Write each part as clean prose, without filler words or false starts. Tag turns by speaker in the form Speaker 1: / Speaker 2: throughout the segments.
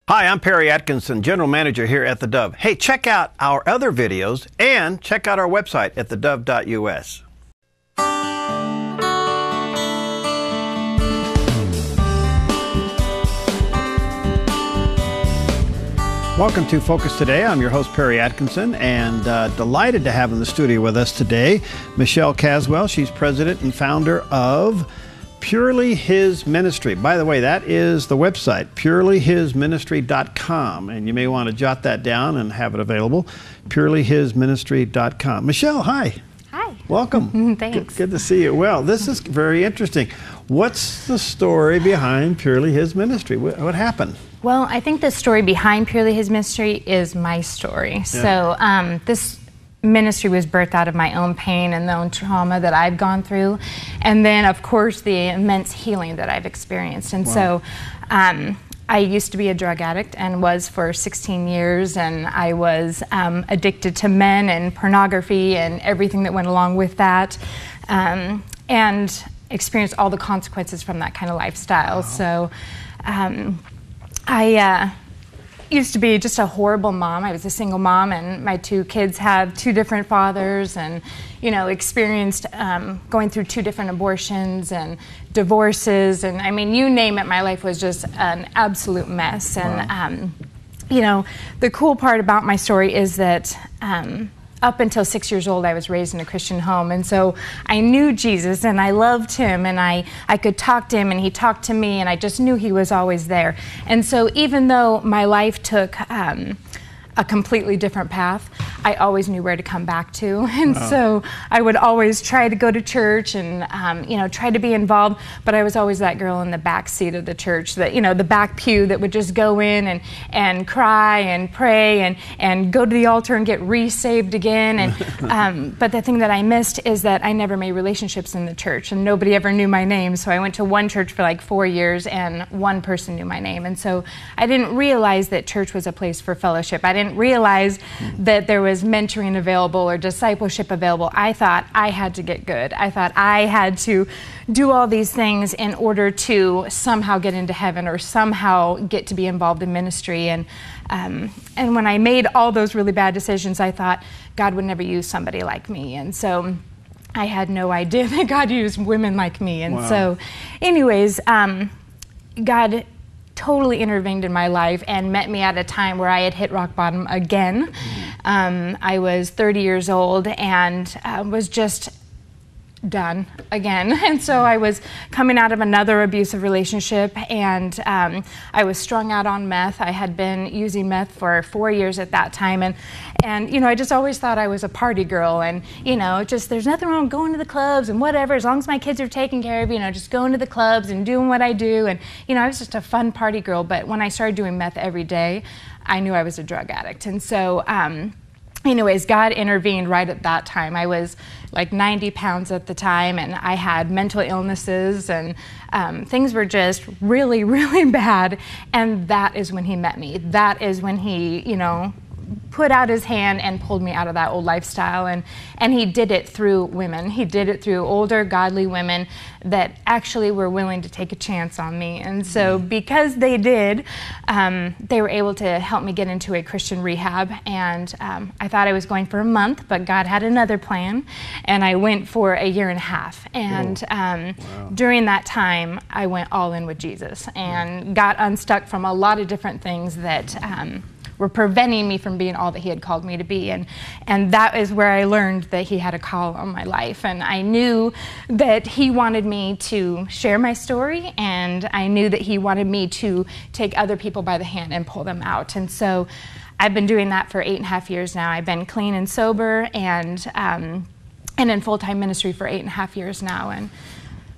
Speaker 1: Hi, I'm Perry Atkinson, General Manager here at The Dove. Hey, check out our other videos and check out our website at thedove.us. Welcome to Focus Today. I'm your host, Perry Atkinson, and delighted to have in the studio with us today Michelle Caswell. She's president and founder of Purely His Ministry. By the way, that is the website, purelyhisministry.com, and you may want to jot that down and have it available, purelyhisministry.com. Michelle, hi.
Speaker 2: Hi.
Speaker 1: Welcome.
Speaker 2: Thanks.
Speaker 1: Good to see you. Well, this is very interesting. What's the story behind Purely His Ministry? What happened?
Speaker 2: Well, I think the story behind Purely His Ministry is my story. Yeah. So this ministry was birthed out of my own pain and the own trauma that I've gone through, and then of course the immense healing that I've experienced. And so I used to be a drug addict and was for 16 years, and I was addicted to men and pornography and everything that went along with that, and experienced all the consequences from that kind of lifestyle. So I used to be just a horrible mom. I was a single mom, and my two kids have two different fathers, and experienced going through two different abortions and divorces, and I mean, you name it, my life was just an absolute mess. And the cool part about my story is that up until 6 years old, I was raised in a Christian home, and so I knew Jesus, and I loved him, and I could talk to him, and he talked to me, and I just knew he was always there. And so even though my life took a completely different path, I always knew where to come back to. And so I would always try to go to church and try to be involved, but I was always that girl in the back seat of the church, that the back pew that would just go in and cry and pray and go to the altar and get re-saved again. And but the thing that I missed is that I never made relationships in the church, and nobody ever knew my name. So I went to one church for like 4 years, and one person knew my name. And so I didn't realize that church was a place for fellowship. I didn't realize that there was mentoring available or discipleship available. I thought I had to get good. I thought I had to do all these things in order to somehow get into heaven or somehow get to be involved in ministry. And when I made all those really bad decisions, I thought God would never use somebody like me. And so I had no idea that God used women like me. And so anyways, God totally intervened in my life and met me at a time where I had hit rock bottom again. I was 30 years old and was just done again. And so I was coming out of another abusive relationship, and I was strung out on meth. I had been using meth for 4 years at that time, and I just always thought I was a party girl, and just there's nothing wrong with going to the clubs and whatever, as long as my kids are taken care of, just going to the clubs and doing what I do. And I was just a fun party girl. But when I started doing meth every day, I knew I was a drug addict. And so anyways, God intervened right at that time. I was like 90 pounds at the time, and I had mental illnesses, and things were just really, really bad. And that is when he met me. That is when he, put out his hand and pulled me out of that old lifestyle. And he did it through women. He did it through older, godly women that actually were willing to take a chance on me. And so because they did, they were able to help me get into a Christian rehab. And I thought I was going for a month, but God had another plan. And I went for a year and a half. And during that time, I went all in with Jesus and got unstuck from a lot of different things that were preventing me from being all that he had called me to be. And that is where I learned that he had a call on my life. And I knew that he wanted me to share my story, and I knew that he wanted me to take other people by the hand and pull them out. And so I've been doing that for 8.5 years now. I've been clean and sober and in full-time ministry for 8.5 years now. And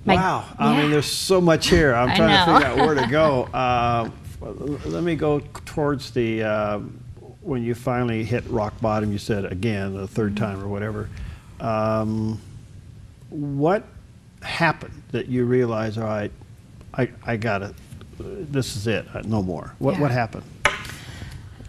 Speaker 1: I mean, there's so much here. I'm trying to figure out where to go. Let me go towards the, when you finally hit rock bottom, you said again, the third time or whatever. What happened that you realized, all right, I got it, this is it, no more? What happened?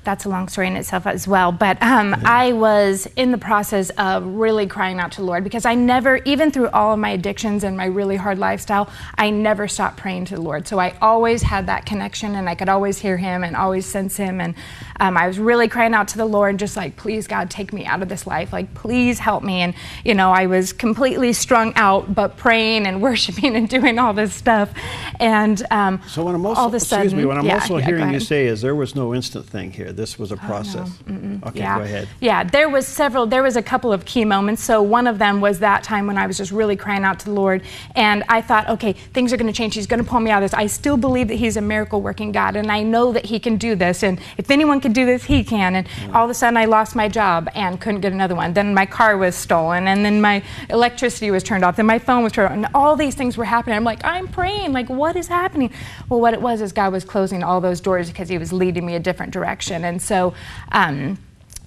Speaker 2: that's a long story in itself as well. But I was in the process of really crying out to the Lord, because I never, even through all of my addictions and my really hard lifestyle, I never stopped praying to the Lord. So I always had that connection, and I could always hear him and always sense him. And I was really crying out to the Lord, just like, please, God, take me out of this life. Like, please help me. And, you know, I was completely strung out, but praying and worshiping and doing all this stuff. And
Speaker 1: so when I'm also,
Speaker 2: all of a sudden,
Speaker 1: excuse me, what I'm also hearing you
Speaker 2: say
Speaker 1: say is there was no instant thing here. This was a process. Okay,
Speaker 2: yeah.
Speaker 1: go ahead.
Speaker 2: Yeah, there was a couple of key moments. So one of them was that time when I was just really crying out to the Lord, and I thought, okay, things are going to change. He's going to pull me out of this. I still believe that he's a miracle working God, and I know that he can do this, and if anyone can do this, he can. And all of a sudden I lost my job and couldn't get another one. Then my car was stolen, and then my electricity was turned off, then my phone was turned off, and all these things were happening. I'm like, I'm praying, like, what is happening? Well, what it was is God was closing all those doors because he was leading me a different direction. And so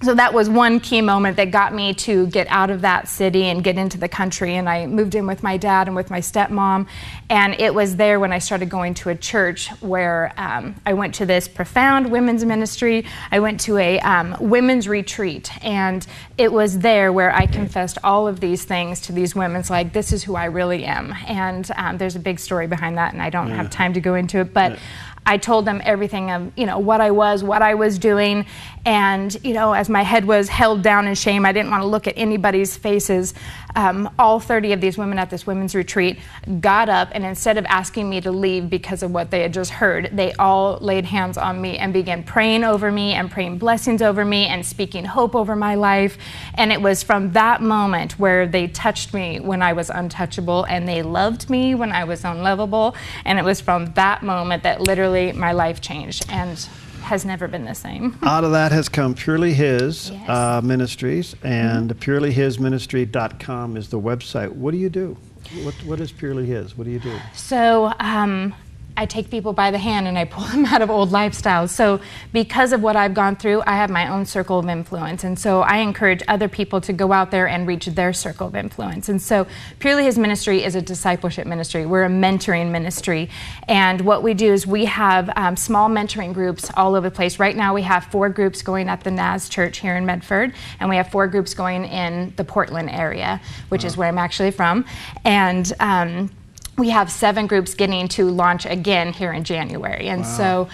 Speaker 2: so that was one key moment that got me to get out of that city and get into the country. And I moved in with my dad and with my stepmom. And it was there when I started going to a church where I went to this profound women's ministry. I went to a women's retreat. And it was there where I confessed all of these things to these women. It's like, this is who I really am. And there's a big story behind that, and I don't have time to go into it. But I told them everything of, you know, what I was doing. And, you know, as my head was held down in shame, I didn't want to look at anybody's faces. All 30 of these women at this women's retreat got up, and instead of asking me to leave because of what they had just heard, they all laid hands on me and began praying over me and praying blessings over me and speaking hope over my life. And it was from that moment where they touched me when I was untouchable, and they loved me when I was unlovable. And it was from that moment that literally my life changed and has never been the same.
Speaker 1: Out of that has come Purely His Ministries, and purelyhisministry.com is the website. What do you do? What is Purely His? What do you do?
Speaker 2: So I take people by the hand and I pull them out of old lifestyles. So because of what I've gone through, I have my own circle of influence. And so I encourage other people to go out there and reach their circle of influence. And so Purely His Ministry is a discipleship ministry. We're a mentoring ministry. And what we do is we have small mentoring groups all over the place. Right now we have 4 groups going at the Naz Church here in Medford. And we have 4 groups going in the Portland area, which is where I'm actually from. And we have 7 groups getting to launch again here in January. And so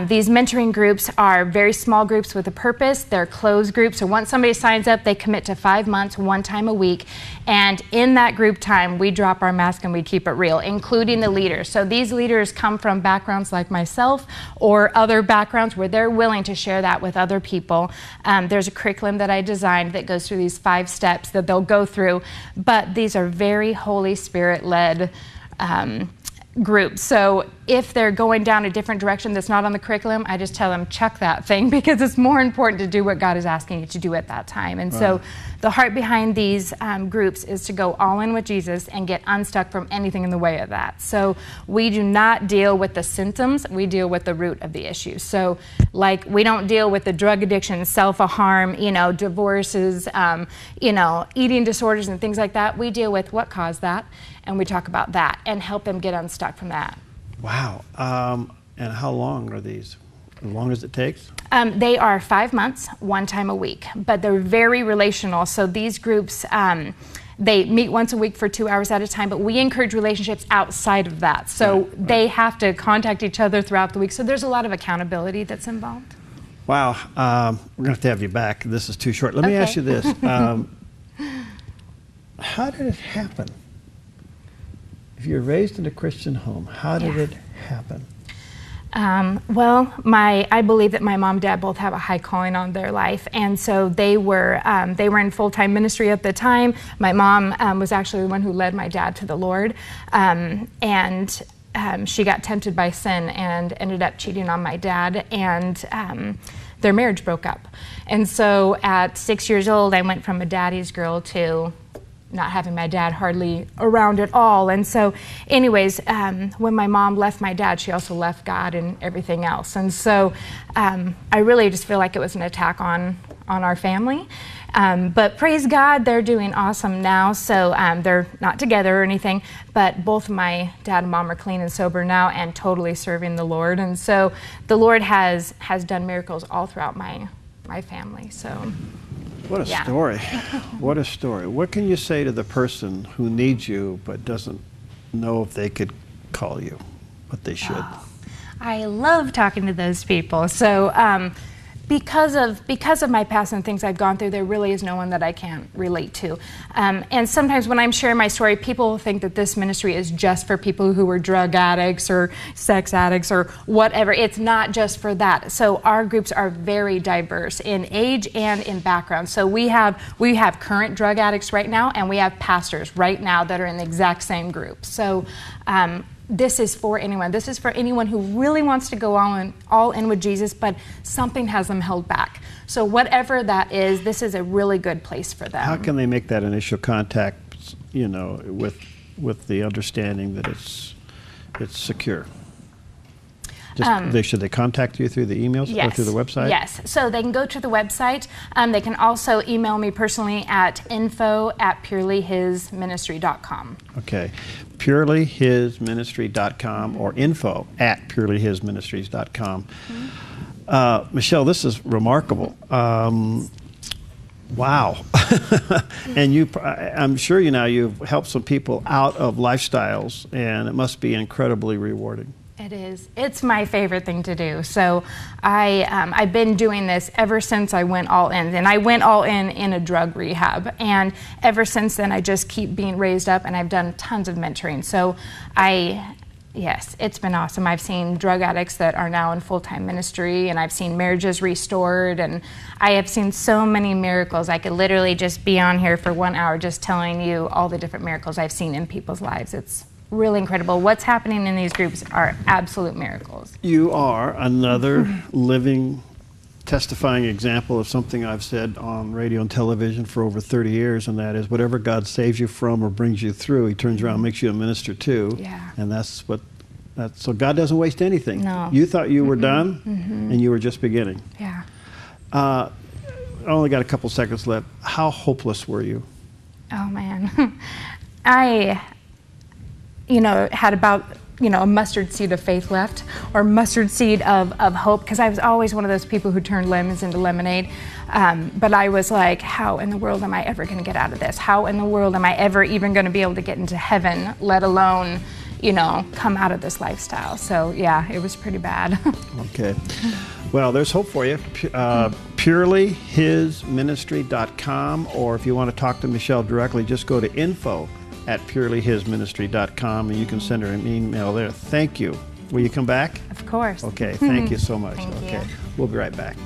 Speaker 2: these mentoring groups are very small groups with a purpose. They're closed groups. So once somebody signs up, they commit to 5 months, 1 time a week. And in that group time, we drop our mask and we keep it real, including the leaders. So these leaders come from backgrounds like myself or other backgrounds where they're willing to share that with other people. There's a curriculum that I designed that goes through these 5 steps that they'll go through. But these are very Holy Spirit-led groups. So if they're going down a different direction that's not on the curriculum, I just tell them, chuck that thing, because it's more important to do what God is asking you to do at that time. And so the heart behind these groups is to go all in with Jesus and get unstuck from anything in the way of that. So we do not deal with the symptoms, we deal with the root of the issue. So like, we don't deal with the drug addiction, self-harm, you know, divorces, you know, eating disorders and things like that. We deal with what caused that, and we talk about that and help them get unstuck from that.
Speaker 1: Wow. And how long are these? As long as it takes?
Speaker 2: They are 5 months, 1 time a week, but they're very relational. So these groups, they meet once a week for 2 hours at a time, but we encourage relationships outside of that. So they have to contact each other throughout the week. So there's a lot of accountability that's involved.
Speaker 1: Wow. We're going to have you back. This is too short. Let me ask you this. How did it happen? If you're raised in a Christian home, how did it happen?
Speaker 2: Well, I believe that my mom and dad both have a high calling on their life, and so they were in full-time ministry at the time. My mom was actually the one who led my dad to the Lord, and she got tempted by sin and ended up cheating on my dad, and their marriage broke up. And so at 6 years old, I went from a daddy's girl to not having my dad hardly around at all. And so anyways, when my mom left my dad, she also left God and everything else. And so I really just feel like it was an attack on our family. But praise God, they're doing awesome now. So they're not together or anything, but both my dad and mom are clean and sober now and totally serving the Lord. And so the Lord has done miracles all throughout my family. So
Speaker 1: what a story. What a story. What can you say to the person who needs you but doesn't know if they could call you, but they should?
Speaker 2: Oh, I love talking to those people. So because of my past and things I've gone through, there really is no one that I can't relate to. And sometimes when I'm sharing my story, people think that this ministry is just for people who are drug addicts or sex addicts or whatever. It's not just for that. So our groups are very diverse in age and in background. So we have current drug addicts right now, and we have pastors right now that are in the exact same group. So this is for anyone. This is for anyone who really wants to go all in with Jesus, but something has them held back. So whatever that is, this is a really good place for them.
Speaker 1: How can they make that initial contact, you know, with the understanding that it's secure? Should they contact you through the emails or through the website?
Speaker 2: Yes. So they can go to the website. They can also email me personally at info@purelyhisministry.com.
Speaker 1: Okay. purelyhisministry.com or info@purelyhisministries.com. Michelle, this is remarkable. Wow. And I'm sure you've helped some people out of lifestyles, and it must be incredibly rewarding.
Speaker 2: It is. It's my favorite thing to do. So I've been doing this ever since I went all in. And I went all in a drug rehab. And ever since then, I just keep being raised up, and I've done tons of mentoring. So yes, it's been awesome. I've seen drug addicts that are now in full-time ministry, and I've seen marriages restored, and I have seen so many miracles. I could literally just be on here for 1 hour just telling you all the different miracles I've seen in people's lives. It's really incredible. What's happening in these groups are absolute miracles.
Speaker 1: You are another living, testifying example of something I've said on radio and television for over 30 years, and that is whatever God saves you from or brings you through, He turns around and makes you a minister too.
Speaker 2: Yeah.
Speaker 1: And so God doesn't waste anything.
Speaker 2: No.
Speaker 1: You thought you were done, and you were just beginning.
Speaker 2: Yeah.
Speaker 1: I only got a couple seconds left. How hopeless were you?
Speaker 2: Oh man. I had about, a mustard seed of faith left, or mustard seed of hope, because I was always one of those people who turned lemons into lemonade. But I was like, how in the world am I ever going to get out of this? How in the world am I ever even going to be able to get into heaven, let alone, come out of this lifestyle? So yeah, it was pretty bad. Okay.
Speaker 1: Well, there's hope for you. Purelyhisministry.com, or if you want to talk to Michelle directly, just go to info@purelyhisministry.com, and you can send her an email there. Thank you. Will you come back?
Speaker 2: Of course.
Speaker 1: Okay, thank you so much.
Speaker 2: Thank
Speaker 1: okay,
Speaker 2: you.
Speaker 1: we'll be right back.